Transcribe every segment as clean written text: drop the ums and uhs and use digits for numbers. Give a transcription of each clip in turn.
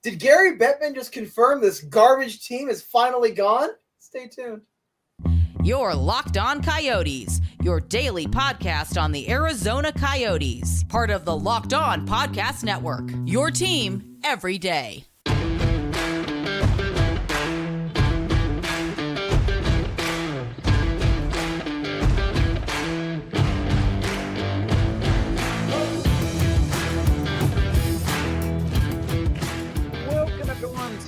Did Gary Bettman just confirm this garbage team is finally gone? Stay tuned. You're Locked On Coyotes, your daily podcast on the Arizona Coyotes, part of the Locked On Podcast Network, your team every day.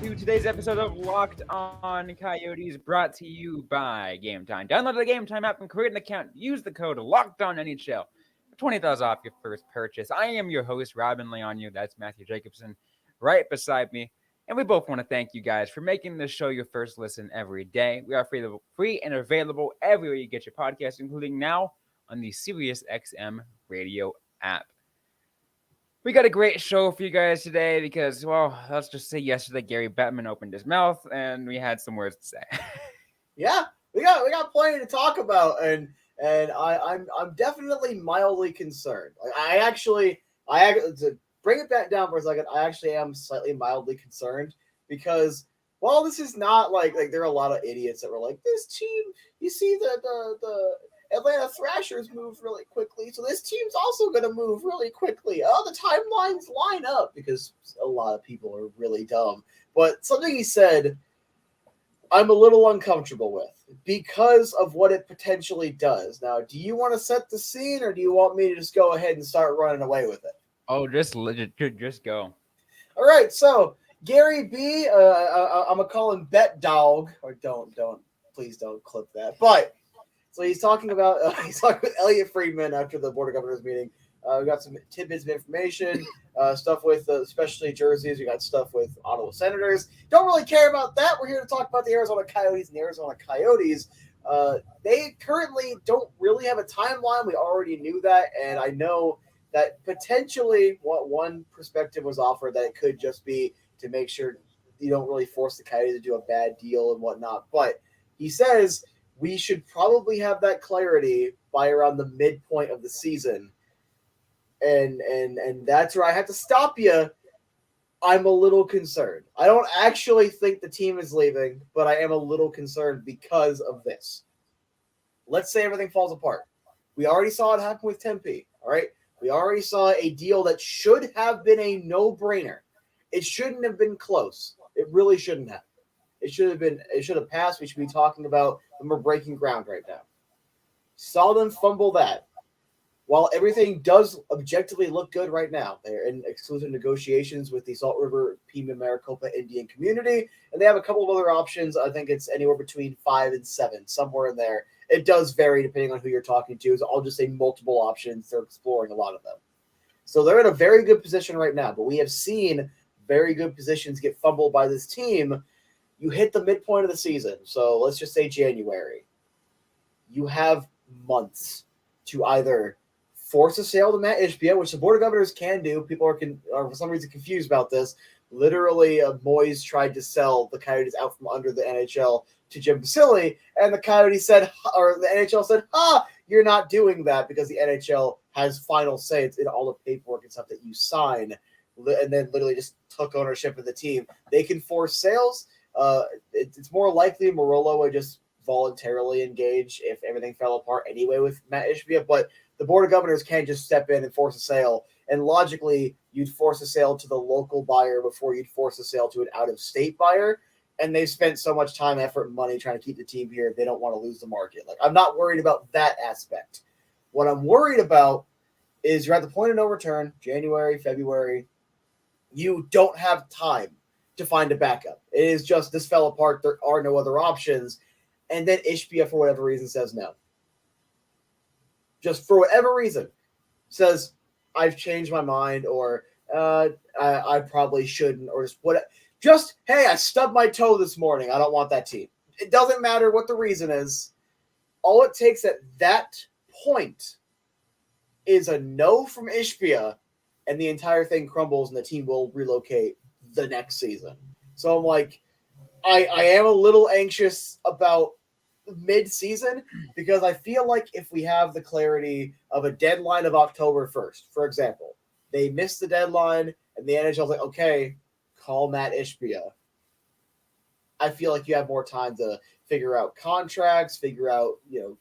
To today's episode of Locked On Coyotes, brought to you by Game Time. Download the Game Time app and create an account. Use the code LOCKEDONNHL for $20 off your first purchase. I am your host, Robin Leonio. That's Matthew Jacobson right beside me. And we both want to thank you guys for making this show your first listen every day. We are free and available everywhere you get your podcast, including now on the SiriusXM radio app. We got a great show for you guys today because, well, let's just say yesterday Gary Bettman opened his mouth and we had some words to say. Yeah, we got plenty to talk about, and I'm definitely mildly concerned. Like, to bring it back down for a second, I actually am slightly mildly concerned because while this is not like there are a lot of idiots that were like, this team, you see the Atlanta Thrashers moved really quickly, so this team's also going to move really quickly. Oh, the timelines line up because a lot of people are really dumb. But something he said, I'm a little uncomfortable with because of what it potentially does. Now, do you want to set the scene, or do you want me to just go ahead and start running away with it? Oh, just go. All right, so Gary B, I'm going to call him Bet Dog, or please don't clip that, but so he's talking with Elliot Friedman after the Board of Governors meeting. We got some tidbits of information, stuff with especially jerseys. We got stuff with Ottawa Senators. Don't really care about that. We're here to talk about the Arizona Coyotes and the Arizona Coyotes. They currently don't really have a timeline. We already knew that, and I know that potentially what one perspective was offered that it could just be to make sure you don't really force the Coyotes to do a bad deal and whatnot. But he says we should probably have that clarity by around the midpoint of the season. And that's where I have to stop you. I'm a little concerned. I don't actually think the team is leaving, but I am a little concerned because of this. Let's say everything falls apart. We already saw it happen with Tempe, all right? We already saw a deal that should have been a no-brainer. It shouldn't have been close. It really shouldn't have. It should have passed. We should be talking about when we're breaking ground right now. Saw them fumble that. While everything does objectively look good right now, they're in exclusive negotiations with the Salt River, Pima, Maricopa Indian community, and they have a couple of other options. I think it's anywhere between 5 and 7, somewhere in there. It does vary depending on who you're talking to. So I'll just say multiple options. They're exploring a lot of them. So they're in a very good position right now, but we have seen very good positions get fumbled by this team. You hit the midpoint of the season, so let's just say January. You have months to either force a sale to Matt Ishbia, which the Board of Governors can do. People are for some reason confused about this. Literally, Moyes tried to sell the Coyotes out from under the NHL to Jim Basile, and the Coyotes said, or the NHL said, you're not doing that because the NHL has final say. It's in all the paperwork and stuff that you sign, and then literally just took ownership of the team. They can force sales. It's more likely Morolo would just voluntarily engage if everything fell apart anyway with Matt Ishbia, but the Board of Governors can't just step in and force a sale. And logically, you'd force a sale to the local buyer before you'd force a sale to an out-of-state buyer. And they've spent so much time, effort, and money trying to keep the team here. They don't want to lose the market. Like, I'm not worried about that aspect. What I'm worried about is you're at the point of no return, January, February. You don't have time to find a backup. It is just this fell apart. There are no other options. And then Ishbia, for whatever reason, says no. Just for whatever reason, says, I've changed my mind, or I probably shouldn't, or just hey, I stubbed my toe this morning. I don't want that team. It doesn't matter what the reason is. All it takes at that point is a no from Ishbia, and the entire thing crumbles, and the team will relocate the next season. So I'm like, I am a little anxious about mid-season because I feel like if we have the clarity of a deadline of October 1st, for example, they missed the deadline and the NHL's like, okay, call Matt Ishbia, I feel like you have more time to figure out contracts, figure out,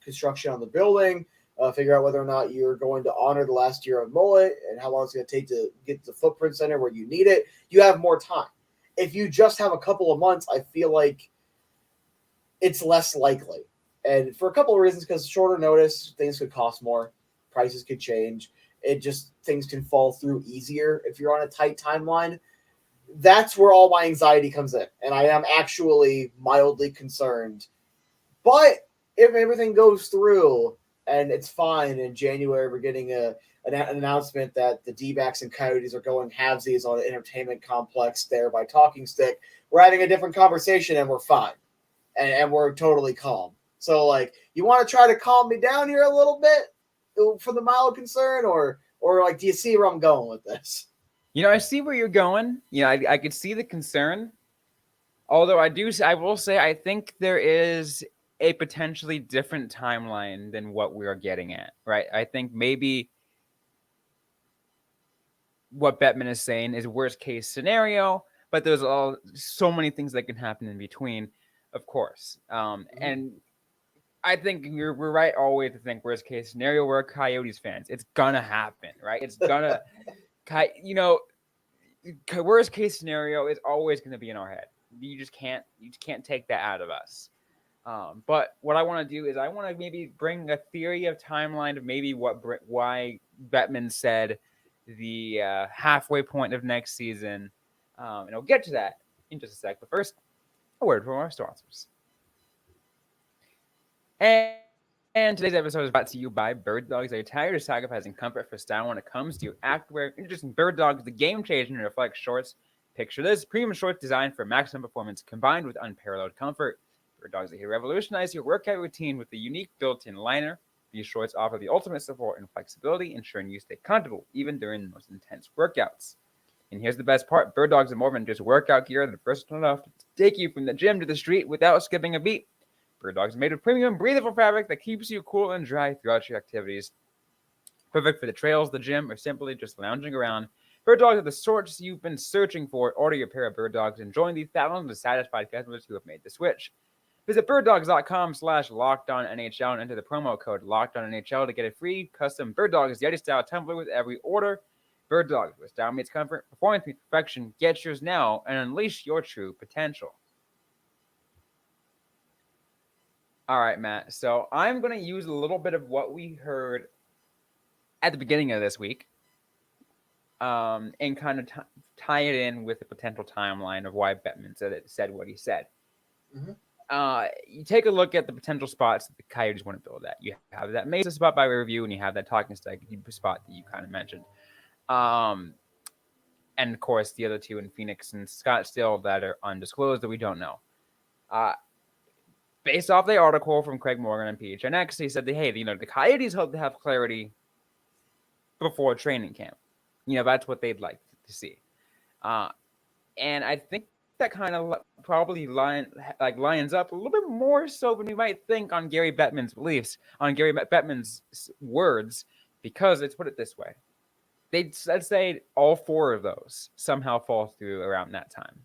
construction on the building, figure out whether or not you're going to honor the last year of mullet and how long it's going to take to get the footprint center where you need it. You have more time. If you just have a couple of months, I feel like it's less likely. And for a couple of reasons, because shorter notice, things could cost more, prices could change. Things can fall through easier if you're on a tight timeline. That's where all my anxiety comes in. And I am actually mildly concerned. But if everything goes through and it's fine in January, we're getting an announcement that the D-backs and Coyotes are going halvesies on an entertainment complex there by Talking Stick, we're having a different conversation and we're fine. And we're totally calm. So, you want to try to calm me down here a little bit for the mild concern, or do you see where I'm going with this? I see where you're going. I could see the concern. Although I will say, I think there is a potentially different timeline than what we are getting at, right? I think maybe what Bettman is saying is worst case scenario, but there's so many things that can happen in between, of course. And I think we're right always to think worst case scenario. We're Coyotes fans. It's gonna happen, right? It's gonna, worst case scenario is always going to be in our head. You just can't take that out of us. But what I want to do is I want to maybe bring a theory of timeline of maybe why Bettman said the halfway point of next season. And I'll get to that in just a sec. But first, a word from our sponsors. And today's episode is brought to you by Bird Dogs. Are you tired of sacrificing comfort for style when it comes to your activewear? Introducing Bird Dogs, the game changer in reflect shorts. Picture this: premium shorts designed for maximum performance combined with unparalleled comfort. Bird Dogs are here to revolutionize your workout routine with the unique built-in liner. These shorts offer the ultimate support and flexibility, ensuring you stay comfortable even during the most intense workouts. And here's the best part: Bird Dogs are more than just workout gear. They're versatile enough to take you from the gym to the street without skipping a beat. Bird Dogs are made of premium, breathable fabric that keeps you cool and dry throughout your activities. Perfect for the trails, the gym, or simply just lounging around. Bird Dogs are the sorts you've been searching for. Order your pair of Bird Dogs and join the thousands of satisfied customers who have made the switch. Visit birddogs.com/LockedOnNHL and enter the promo code LockedOnNHL to get a free custom Bird Dogs Yeti-style tumbler with every order. Bird Dogs, where style meets comfort, performance meets perfection. Get yours now and unleash your true potential. All right, Matt. So I'm going to use a little bit of what we heard at the beginning of this week and kind of tie it in with the potential timeline of why Bettman said what he said. You take a look at the potential spots that the Coyotes want to build at. You have that Mesa spot by review, and you have that Talking Stick spot that you kind of mentioned. And, of course, the other two in Phoenix and Scottsdale that are undisclosed that we don't know. Based off the article from Craig Morgan and PHNX, he said that, hey, the Coyotes hope to have clarity before training camp. That's what they'd like to see. And I think that kind of probably lines up a little bit more so than we might think on Gary Bettman's beliefs, on Gary Bettman's words, because let's put it this way. Let's say all four of those somehow fall through around that time.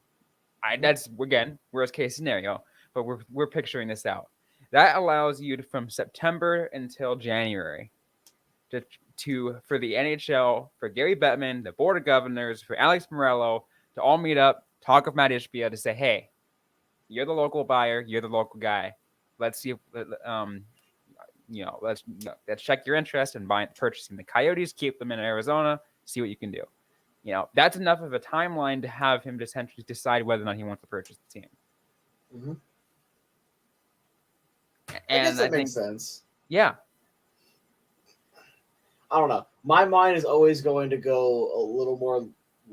That's, again, worst case scenario. But we're picturing this out. That allows you to, from September until January, for the NHL, for Gary Bettman, the Board of Governors, for Alex Morello, to all meet up, talk with Matt Ishbia to say, hey, you're the local buyer, you're the local guy. Let's see, let's check your interest in purchasing the Coyotes, keep them in Arizona, see what you can do. That's enough of a timeline to have him essentially decide whether or not he wants to purchase the team. Mm-hmm. And I guess that makes sense. Yeah. I don't know. My mind is always going to go a little more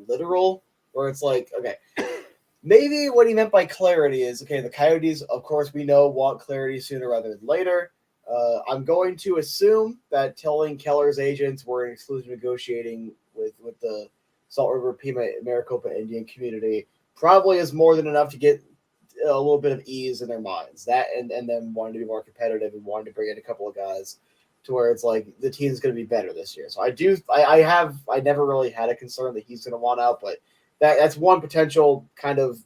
literal, where it's like, okay, maybe what he meant by clarity is, okay, the Coyotes, of course, we know want clarity sooner rather than later. I'm going to assume that telling Keller's agents were in exclusive negotiating with the Salt River, Pima, Maricopa Indian community probably is more than enough to get a little bit of ease in their minds. That and then wanting to be more competitive and wanting to bring in a couple of guys to where it's like the team's going to be better this year. So I never really had a concern that he's going to want out, but That's one potential kind of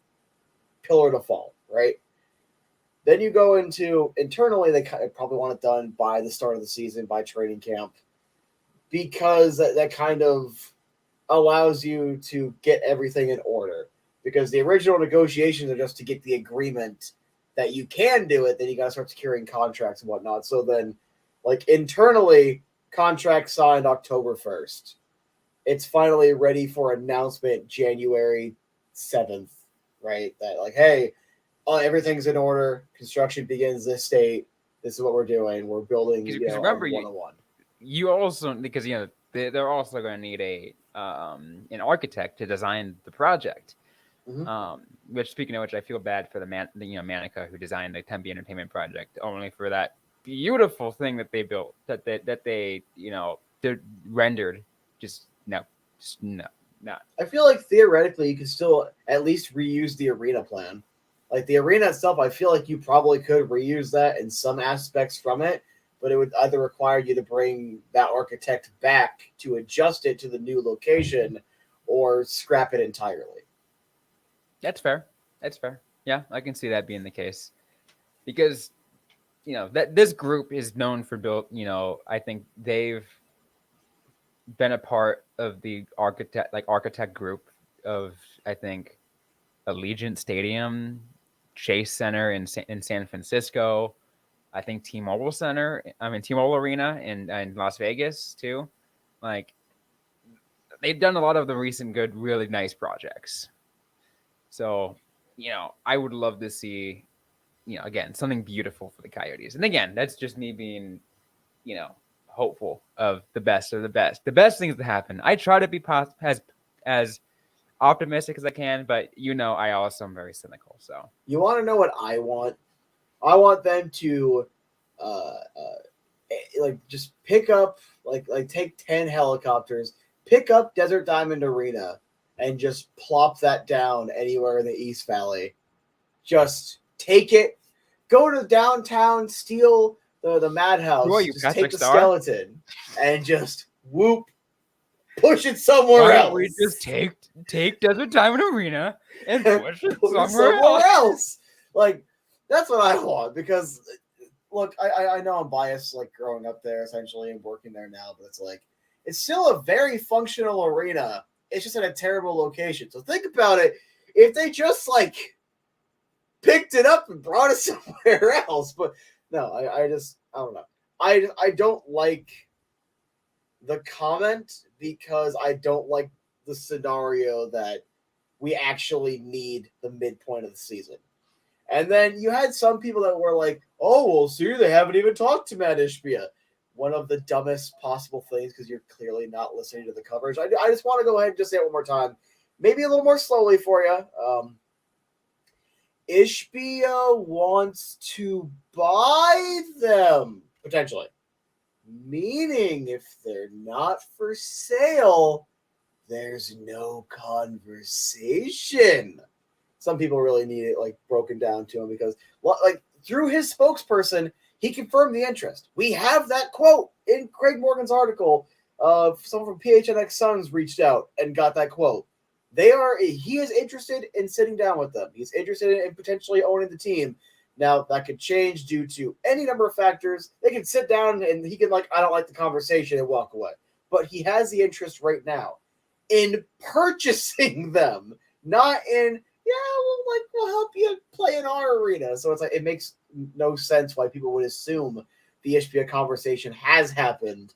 pillar to fall, right? Then you go into internally, they probably want it done by the start of the season, by training camp, because that kind of allows you to get everything in order. Because the original negotiations are just to get the agreement that you can do it, then you got to start securing contracts and whatnot. So then, like internally, contract signed October 1st. It's finally ready for announcement January 7th, right? That like, hey, everything's in order. Construction begins this date. This is what we're doing. We're building, Because remember, 101. You also, because they're also going to need an architect to design the project. Mm-hmm. Which, speaking of which, I feel bad for the Manica who designed the Tempe Entertainment Project, only for that beautiful thing that they built, that they they rendered. Just no. I feel like theoretically you could still at least reuse the arena plan. Like the arena itself, I feel like you probably could reuse that in some aspects from it, but it would either require you to bring that architect back to adjust it to the new location or scrap it entirely. That's fair. Yeah, I can see that being the case, because that this group is known for I think they've been a part of the architect group of, I think, Allegiant Stadium, Chase Center in San Francisco, I think T-Mobile Arena in Las Vegas too. Like, they've done a lot of the recent good, really nice projects. So, I would love to see, again, something beautiful for the Coyotes. And again, that's just me being, hopeful of the best of the best things to happen. I try to be as optimistic as I can, but I also am very cynical. So you want to know what I want? I want them to, just pick up take 10 helicopters, pick up Desert Diamond Arena, and just plop that down anywhere in the East Valley. Just take it, go to downtown, steal the Madhouse, just take the skeleton, and just whoop, push it somewhere else. We just take Desert Diamond Arena and push it somewhere else. Like, that's what I want, because look, I know I'm biased, like growing up there essentially and working there now, but it's still a very functional arena. It's just in a terrible location. So think about it. If they just picked it up and brought it somewhere else, but no, I don't know. I don't like the comment, because I don't like the scenario that we actually need the midpoint of the season. And then you had some people that were like, oh, well, see, they haven't even talked to Matt Ishbia. One of the dumbest possible things, because you're clearly not listening to the coverage. I just want to go ahead and just say it one more time, maybe a little more slowly for you. Ishbia wants to buy them, potentially. Meaning, if they're not for sale, there's no conversation. Some people really need it broken down to him, because through his spokesperson, he confirmed the interest. We have that quote in Craig Morgan's article. Someone from PHNX Suns reached out and got that quote. He is interested in sitting down with them. He's interested in potentially owning the team. Now, that could change due to any number of factors. They can sit down and he can I don't like the conversation, and walk away. But he has the interest right now in purchasing them, not in, we'll help you play in our arena. So it makes no sense why people would assume the Ishbia conversation has happened.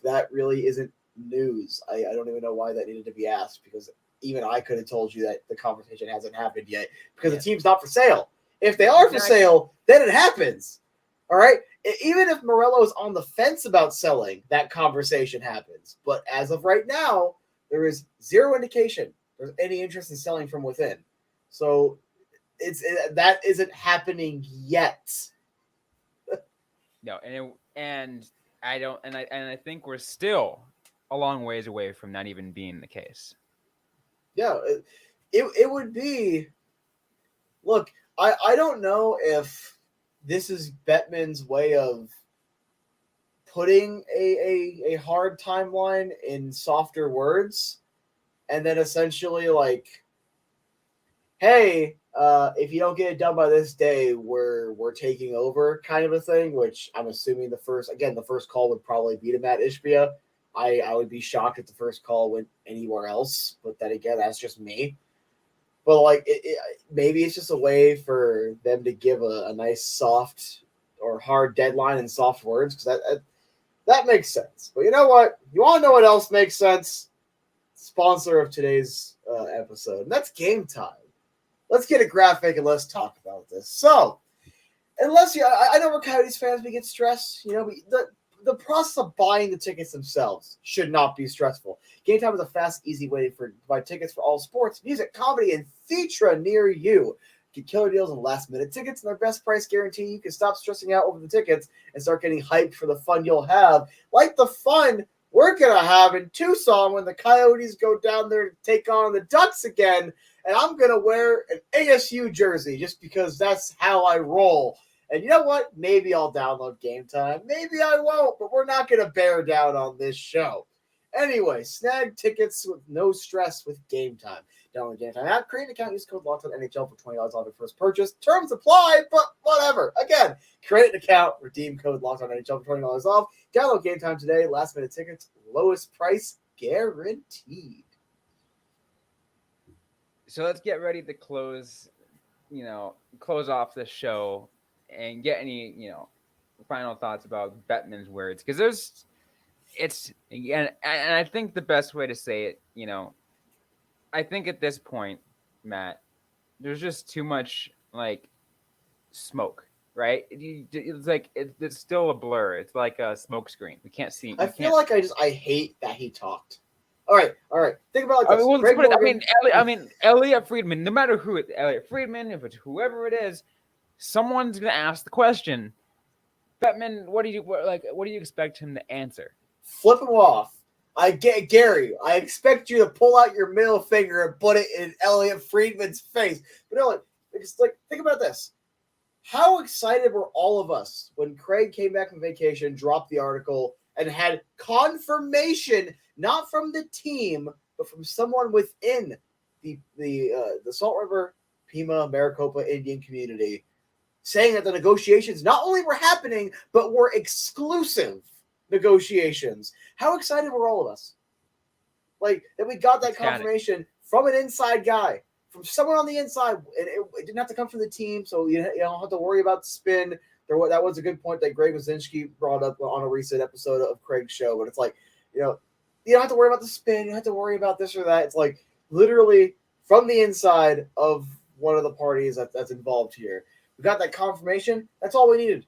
That really isn't news. I don't even know why that needed to be asked, because even I could have told you that the conversation hasn't happened yet, because the team's not for sale. If they are for sale, then it happens. All right? Even if Morello is on the fence about selling, that conversation happens. But as of right now, there is zero indication there's any interest in selling from within. So that isn't happening yet. No, I think we're still a long ways away from that even being the case. Yeah, it would be. Look, I don't know if this is Bettman's way of putting a hard timeline in softer words, and then essentially like, hey, if you don't get it done by this day, we're taking over, kind of a thing. Which I'm assuming the first call would probably be to Matt Ishbia. I would be shocked if the first call went anywhere else, but then again, that's just me. But like, maybe it's just a way for them to give a nice soft or hard deadline in soft words, because that makes sense. But you know what? You want to know what else makes sense? Sponsor of today's episode, and that's Game Time. Let's get a graphic and let's talk about this. So, unless I know we're Coyotes fans, we get stressed. You know, the process of buying the tickets themselves should not be stressful. Game Time is a fast, easy way to buy tickets for all sports, music, comedy, and theatre near you. Get killer deals and last-minute tickets and their best price guarantee. You can stop stressing out over the tickets and start getting hyped for the fun you'll have, like the fun we're going to have in Tucson when the Coyotes go down there to take on the Ducks again, and I'm going to wear an ASU jersey just because that's how I roll. And you know what? Maybe I'll download Game Time. Maybe I won't, but we're not going to bear down on this show. Anyway, snag tickets with no stress with Game Time. Download Game Time app, create an account, use code LOCKEDONNHL for $20 off your first purchase. Terms apply, but whatever. Again, create an account, redeem code LOCKEDONNHL for $20 off. Download Game Time today. Last minute tickets, lowest price guaranteed. So let's get ready to close off the show and get any, final thoughts about Bettman's words. Because and I think the best way to say it, I think at this point, Matt, there's just too much like smoke, right? It's like it's still a blur. It's like a smoke screen. We can't see. I feel like I hate that he talked. All right. Think about it like this. Elliot Friedman. No matter who it's Elliot Friedman, if it's whoever it is, someone's gonna ask the question. Bettman, what do you expect him to answer? Flip him off. Gary, I expect you to pull out your middle finger and put it in Elliot Friedman's face. But no, think about this. How excited were all of us when Craig came back from vacation, dropped the article, and had confirmation, not from the team, but from someone within the Salt River, Pima, Maricopa Indian community, saying that the negotiations not only were happening, but were exclusive negotiations. How excited were all of us? Like, that we got that confirmation from an inside guy, from someone on the inside, and it didn't have to come from the team, so you don't have to worry about the spin. That was a good point that Greg Wazinski brought up on a recent episode of Craig's show, but it's like, you don't have to worry about the spin, you don't have to worry about this or that. It's like literally from the inside of one of the parties that's involved here. We got that confirmation. That's all we needed.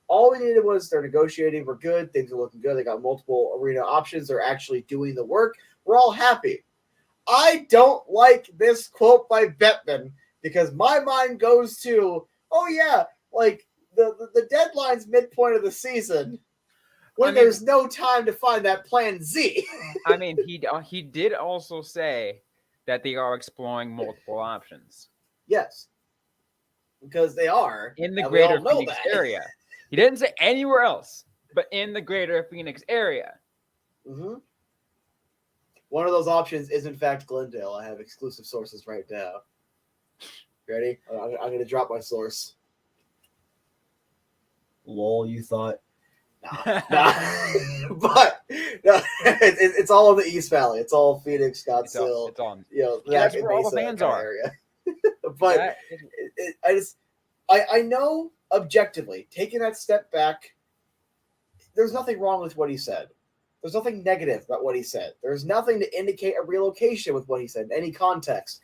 All we needed was they're negotiating. We're good. Things are looking good. They got multiple arena options. They're actually doing the work. We're all happy. I don't like this quote by Bettman because my mind goes to, oh yeah, like the deadline's midpoint of the season when there's no time to find that plan Z. He did also say that they are exploring multiple options. Yes, because they are in the greater Phoenix area. He didn't say anywhere else, but in the greater Phoenix area. Mm-hmm. One of those options is, in fact, Glendale. I have exclusive sources right now. Ready? I'm going to drop my source. Lol, you thought? Nah. But no, it's all in the East Valley. It's all Phoenix, Scottsdale. It's on. That's where all the fans are. Area. But I know objectively, taking that step back, there's nothing wrong with what he said. There's nothing negative about what he said. There's nothing to indicate a relocation with what he said in any context.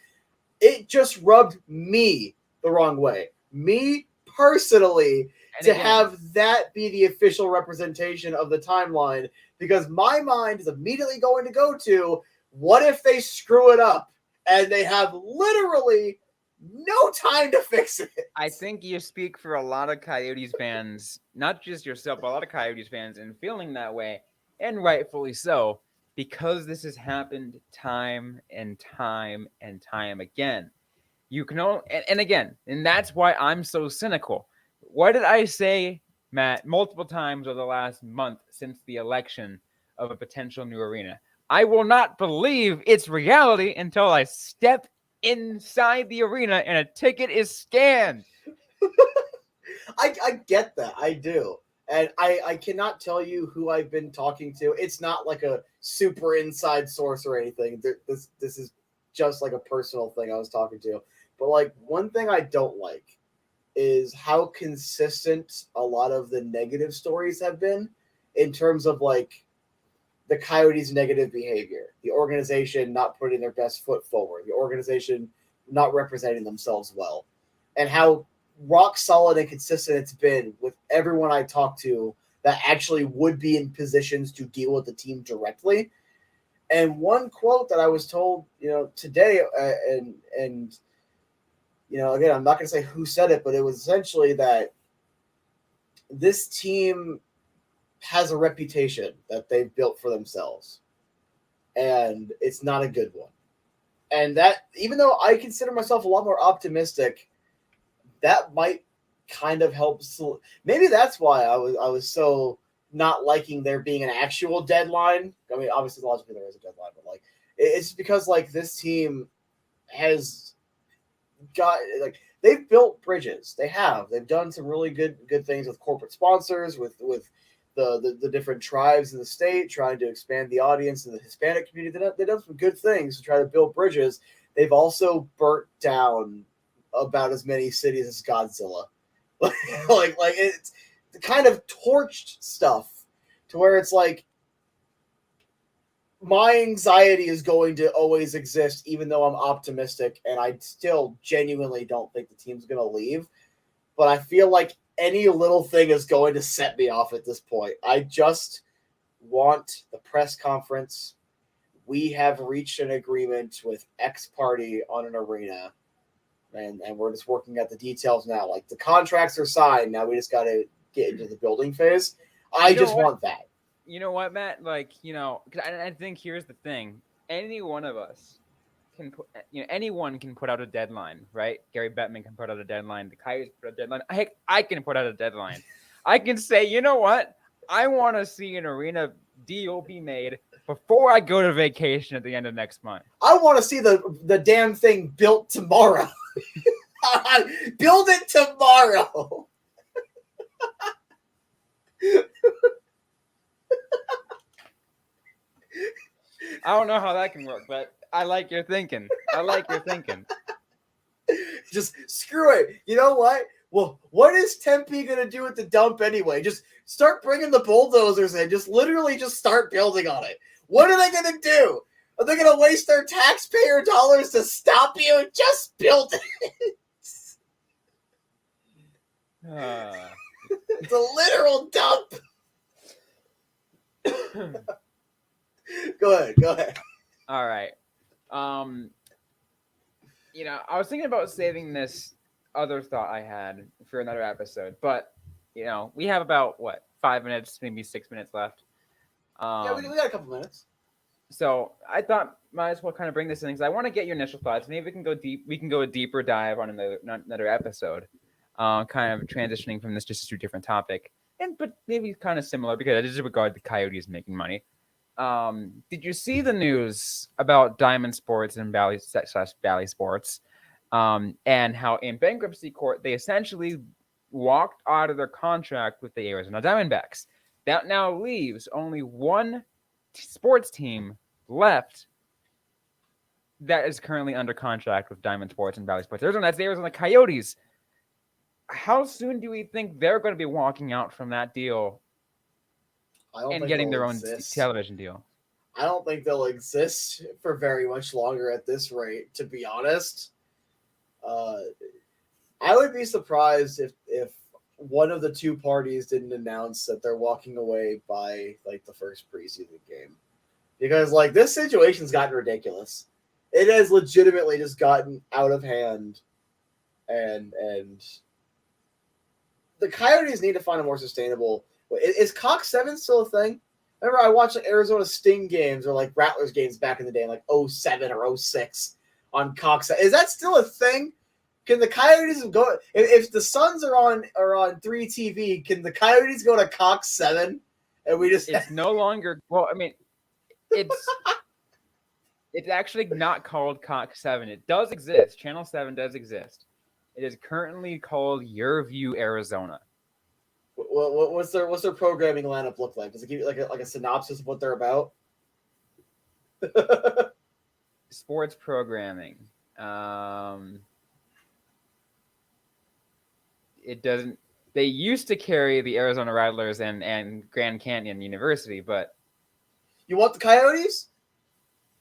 It just rubbed me the wrong way. Me personally, have that be the official representation of the timeline, because my mind is immediately going to go to, what if they screw it up and they have literally no time to fix it? I think you speak for a lot of Coyotes fans, not just yourself, but a lot of Coyotes fans, in feeling that way, and rightfully so, because this has happened time and time and time again. You can only, and that's why I'm so cynical. What did I say, Matt, multiple times over the last month since the election of a potential new arena? I will not believe it's reality until I step inside the arena and a ticket is scanned. I get that. I do. And I cannot tell you who I've been talking to. It's not like a super inside source or anything. This is just like a personal thing I was talking to. But like one thing I don't like is how consistent a lot of the negative stories have been in terms of like the Coyotes' negative behavior, the organization not putting their best foot forward, the organization not representing themselves well, and how rock solid and consistent it's been with everyone I talk to that actually would be in positions to deal with the team directly. And one quote that I was told, today, and again, I'm not going to say who said it, but it was essentially that this team has a reputation that they've built for themselves, and it's not a good one. And that, even though I consider myself a lot more optimistic, that might kind of help. Maybe that's why I was so not liking there being an actual deadline. I mean, obviously, logically there is a deadline, but like it's because like this team has got like they've built bridges. They've done some really good things with corporate sponsors, with the different tribes in the state, trying to expand the audience in the Hispanic community. They've done some good things to try to build bridges. They've also burnt down about as many cities as Godzilla. like it's kind of torched stuff to where it's like my anxiety is going to always exist, even though I'm optimistic, and I still genuinely don't think the team's going to leave. But I feel like any little thing is going to set me off at this point. I just want the press conference. We have reached an agreement with X party on an arena, and we're just working at the details now. Like the contracts are signed. Now we just got to get into the building phase. I just want that. You know what, Matt? Like, I think here's the thing. Any one of us can put, anyone can put out a deadline, right? Gary Bettman can put out a deadline. The Coyotes put out a deadline. I can put out a deadline. I can say, you know what? I want to see an arena deal be made before I go to vacation at the end of next month. I want to see the damn thing built tomorrow. Build it tomorrow. I don't know how that can work, but I like your thinking. Just screw it. You know what? Well, what is Tempe going to do at the dump anyway? Just start bringing the bulldozers in. Just literally just start building on it. What are they going to do? Are they going to waste their taxpayer dollars to stop you? Just build it. It's a literal dump. Go ahead. All right. I was thinking about saving this other thought I had for another episode, but we have about 5 minutes, maybe 6 minutes left. Yeah, we got a couple minutes. So I thought might as well kind of bring this in because I want to get your initial thoughts. Maybe we can go deep. We can go a deeper dive on another episode. Kind of transitioning from this just to a different topic, but maybe kind of similar because I just regard the Coyotes making money. Did you see the news about Diamond Sports and Valley Sports, and how in bankruptcy court they essentially walked out of their contract with the Arizona Diamondbacks? That now leaves only one sports team left that is currently under contract with Diamond Sports and Valley Sports. That's the Arizona Coyotes. How soon do we think they're going to be walking out from that deal and getting their own television deal? I don't think they'll exist for very much longer at this rate, to be honest. I would be surprised if one of the two parties didn't announce that they're walking away by like the first preseason game. Because like this situation's gotten ridiculous. It has legitimately just gotten out of hand, and the Coyotes need to find a more sustainable. Is Cox 7 still a thing? Remember, I watched like Arizona Sting games or like Rattlers games back in the day, like 07 or 06 on Cox. Is that still a thing? Can the Coyotes go if the Suns are on 3 TV? Can the Coyotes go to Cox 7? And we just it's no longer. Well, I mean, It's actually not called Cox 7. It does exist. Channel 7 does exist. It is currently called Your View Arizona. What's their programming lineup look like? Does it give you like a synopsis of what they're about? Sports programming. It doesn't. They used to carry the Arizona Rattlers and Grand Canyon University, but you want the Coyotes?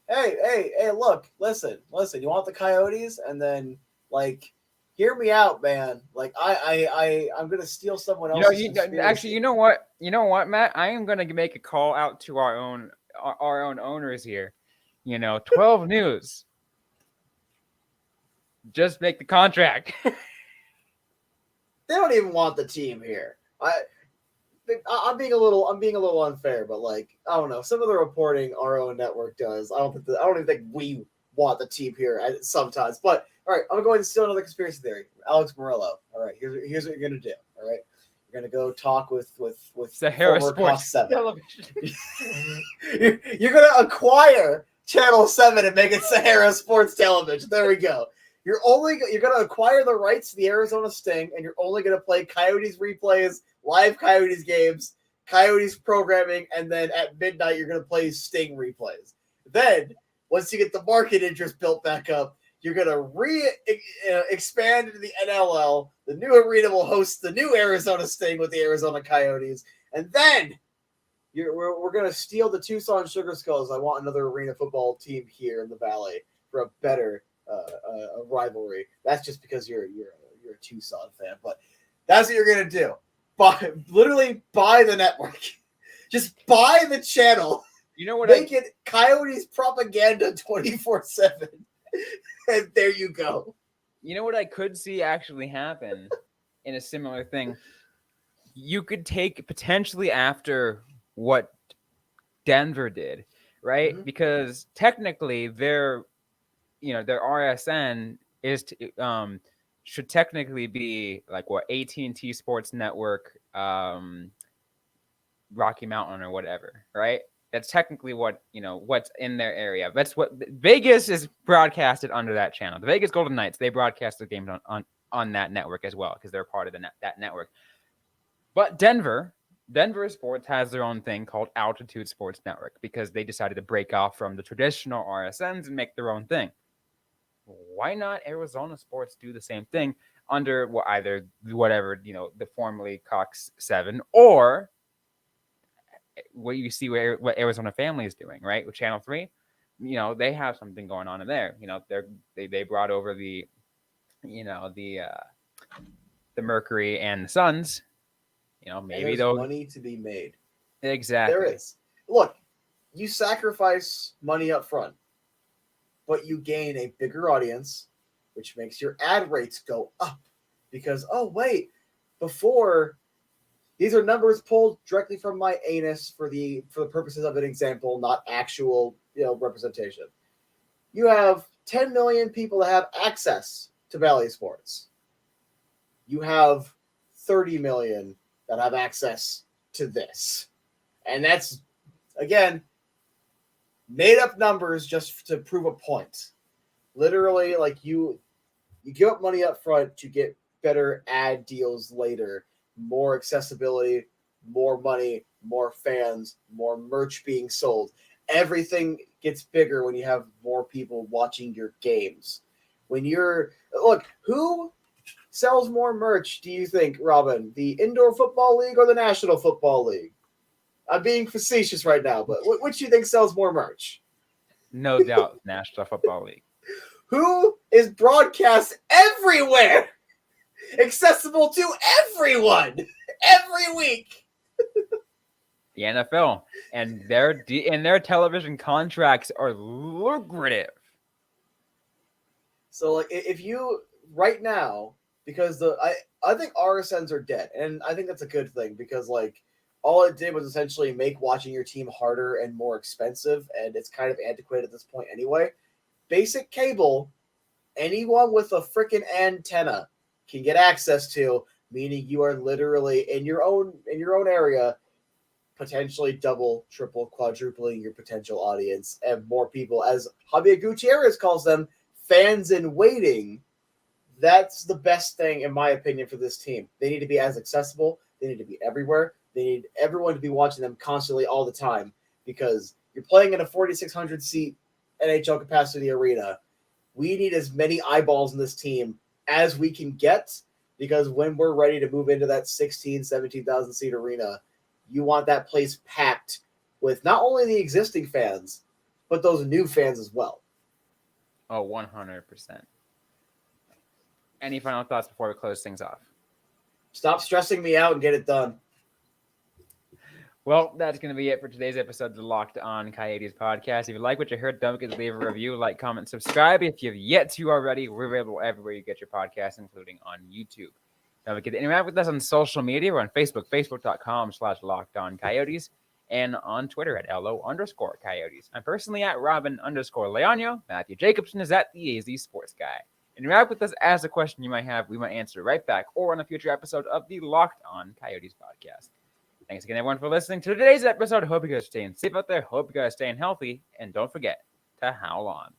Hey! Look, listen! You want the Coyotes, and then like, hear me out, man. Like, I'm gonna steal someone else's. You know what, Matt? I am gonna make a call out to our own owners here. 12 News. Just make the contract. They don't even want the team here. I'm being a little unfair, but like, I don't know. Some of the reporting our own network does. I don't even think we want the team here sometimes. But all right, I'm gonna go ahead and steal another conspiracy theory. Alex Murillo. All right, here's what you're gonna do. All right, you're gonna go talk with Sahara former Sports Cox 7. Television. You're gonna acquire Channel 7 and make it Sahara Sports Television. There we go. You're gonna acquire the rights to the Arizona Sting, and you're only gonna play Coyotes replays, live Coyotes games, Coyotes programming, and then at midnight you're gonna play Sting replays. Then once you get the market interest built back up, you're gonna expand into the NLL. The new arena will host the new Arizona Sting with the Arizona Coyotes, and then we're gonna steal the Tucson Sugar Skulls. I want another arena football team here in the Valley for a better a rivalry. That's just because you're a Tucson fan, but that's what you're gonna do. Literally buy the network. Just buy the channel. You know what? Make it Coyotes propaganda 24/7, and there you go. You know what I could see actually happen in a similar thing? You could take potentially after what Denver did, right? Mm-hmm. Because technically their RSN should technically be like what AT&T Sports Network, Rocky Mountain or whatever, right? That's technically what's in their area. That's what Vegas is broadcasted under that channel. The Vegas Golden Knights, they broadcast the games on that network as well because they're part of that network. But Denver Sports has their own thing called Altitude Sports Network because they decided to break off from the traditional RSNs and make their own thing. Why not Arizona Sports do the same thing under either the formerly Cox 7 or what you see what Arizona Family is doing, right? With Channel 3, they have something going on in there. They brought over the Mercury and the Suns. Maybe there's money to be made. Exactly. There is. Look, you sacrifice money up front, but you gain a bigger audience, which makes your ad rates go up. Because, oh, wait, before, these are numbers pulled directly from my anus for the purposes of an example, not actual representation. You have 10 million people that have access to Valley Sports. You have 30 million that have access to this. And that's, again, made up numbers just to prove a point. Literally, like you give up money up front to get better ad deals later, more accessibility, more money, more fans, more merch being sold. Everything gets bigger when you have more people watching your games. Who sells more merch, do you think, Robin? The Indoor Football League or the National Football League? I'm being facetious right now, but which do you think sells more merch? No doubt, National Football League. Who is broadcast everywhere, accessible to everyone, every week? The NFL, and their television contracts are lucrative. So, like, if you right now, because I think RSNs are dead, and I think that's a good thing because like all it did was essentially make watching your team harder and more expensive, and it's kind of antiquated at this point anyway. Basic cable, anyone with a freaking antenna can get access to, meaning you are literally in your own area potentially double, triple, quadrupling your potential audience and more people, as Javier Gutierrez calls them, fans in waiting. That's the best thing, in my opinion, for this team. They need to be as accessible. They need to be everywhere. They need everyone to be watching them constantly all the time, because you're playing in a 4,600 seat NHL capacity arena. We need as many eyeballs in this team as we can get, because when we're ready to move into that 16, 17,000 seat arena, you want that place packed with not only the existing fans, but those new fans as well. Oh, 100%. Any final thoughts before we close things off? Stop stressing me out and get it done. Well, that's going to be it for today's episode of the Locked On Coyotes podcast. If you like what you heard, don't forget to leave a review, like, comment, subscribe. If you've yet to already, we're available everywhere you get your podcast, including on YouTube. Don't forget to interact with us on social media. We're on Facebook, facebook.com/LockedOnCoyotes, and on Twitter at LO_Coyotes. I'm personally at Robin_Leonio. Matthew Jacobson is at the AZ Sports Guy. Interact with us, ask a question you might have. We might answer it right back, or on a future episode of the Locked On Coyotes podcast. Thanks again, everyone, for listening to today's episode. Hope you guys are staying safe out there. Hope you guys are staying healthy. And don't forget to howl on.